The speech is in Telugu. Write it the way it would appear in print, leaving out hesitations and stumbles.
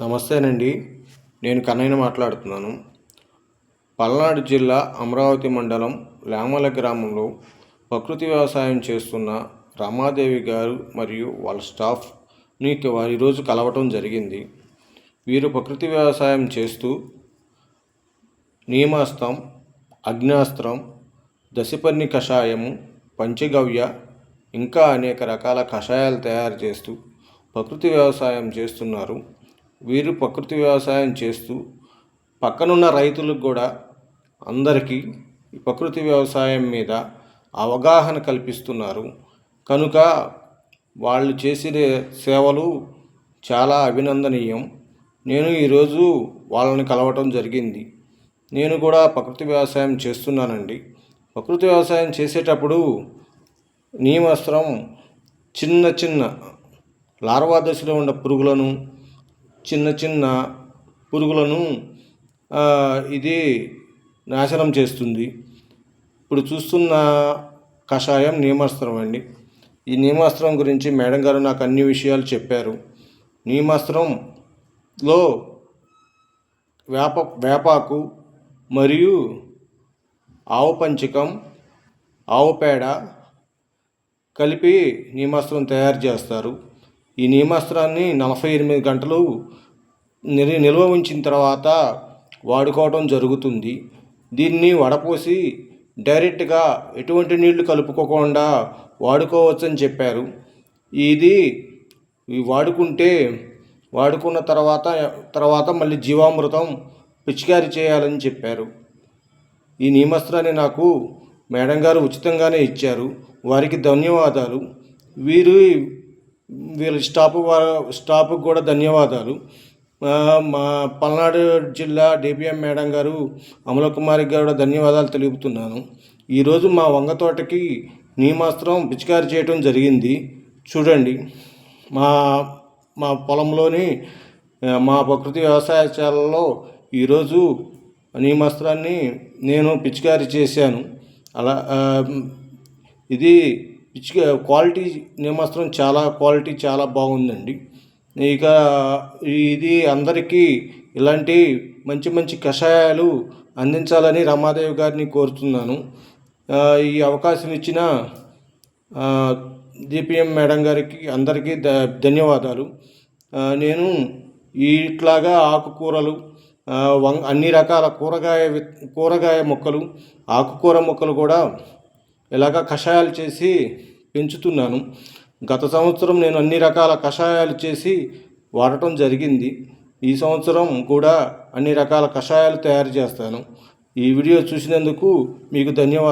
నమస్తేనండి. నేను కన్నయ్యని మాట్లాడుతున్నాను. పల్నాడు జిల్లా అమరావతి మండలం లేమల గ్రామంలో ప్రకృతి వ్యవసాయం చేస్తున్న రమాదేవి గారు మరియు వాళ్ళ స్టాఫ్ని ఈరోజు కలవటం జరిగింది. వీరు ప్రకృతి వ్యవసాయం చేస్తూ నీమాస్త్రం, అగ్నాస్త్రం, దశపర్ణి కషాయము, పంచగవ్య ఇంకా అనేక రకాల కషాయాలు తయారు చేస్తూ ప్రకృతి వ్యవసాయం చేస్తున్నారు. వీరు ప్రకృతి వ్యవసాయం చేస్తూ పక్కనున్న రైతులకు కూడా అందరికీ ప్రకృతి వ్యవసాయం మీద అవగాహన కల్పిస్తున్నారు. కనుక వాళ్ళు చేసే సేవలు చాలా అభినందనీయం. నేను ఈరోజు వాళ్ళని కలవటం జరిగింది. నేను కూడా ప్రకృతి వ్యవసాయం చేస్తున్నానండి. ప్రకృతి వ్యవసాయం చేసేటప్పుడు నీమాస్త్రం చిన్న చిన్న లార్వా దశలో ఉన్న పురుగులను చిన్న పురుగులను ఇది నాశనం చేస్తుంది. ఇప్పుడు చూస్తున్న కషాయం నీమాస్త్రం అండి. ఈ నీమాస్త్రం గురించి మేడం గారు నాకు అన్ని విషయాలు చెప్పారు. నీమాస్త్రంలో వేపాకు మరియు ఆవు పంచకం, ఆవు పేడ కలిపి నీమాస్త్రం తయారు చేస్తారు. ఈ నీమాస్త్రాన్ని 48 గంటలు నిల్వ ఉంచిన తర్వాత వాడుకోవడం జరుగుతుంది. దీన్ని వడపోసి డైరెక్ట్గా ఎటువంటి నీళ్లు కలుపుకోకుండా వాడుకోవచ్చని చెప్పారు. ఇది వాడుకున్న తర్వాత మళ్ళీ జీవామృతం పిచికారీ చేయాలని చెప్పారు. ఈ నీమాస్త్రాన్ని నాకు మేడం గారు ఉచితంగానే ఇచ్చారు. వారికి ధన్యవాదాలు. వీళ్ళ స్టాఫ్కి కూడా ధన్యవాదాలు. మా పల్నాడు జిల్లా డిపిఎం మేడం గారు అమల కుమారి గారు కూడా ధన్యవాదాలు తెలుపుతున్నాను. ఈరోజు మా వంగ తోటకి నీమాస్త్రం పిచికారీ చేయడం జరిగింది. చూడండి, మా పొలంలోని మా ప్రకృతి వ్యవసాయశాలలో ఈరోజు నీమాస్త్రాన్ని నేను పిచికారీ చేశాను. అలా ఇది క్వాలిటీ నీమాస్త్రం క్వాలిటీ చాలా బాగుందండి. ఇక ఇది అందరికీ ఇలాంటి మంచి కషాయాలు అందించాలని రమాదేవి గారిని కోరుతున్నాను. ఈ అవకాశం ఇచ్చిన డిపిఎం మేడం గారికి అందరికీ ధన్యవాదాలు. నేను ఇట్లాగా ఆకుకూరలు, అన్ని రకాల కూరగాయ మొక్కలు, ఆకుకూర మొక్కలు కూడా ఇలాగ కషాయాలు చేసి పెంచుతున్నాను. గత సంవత్సరం నేను అన్ని రకాల కషాయాలు చేసి వాడటం జరిగింది. ఈ సంవత్సరం కూడా అన్ని రకాల కషాయాలు తయారు చేస్తాను. ఈ వీడియో చూసినందుకు మీకు ధన్యవాదాలు.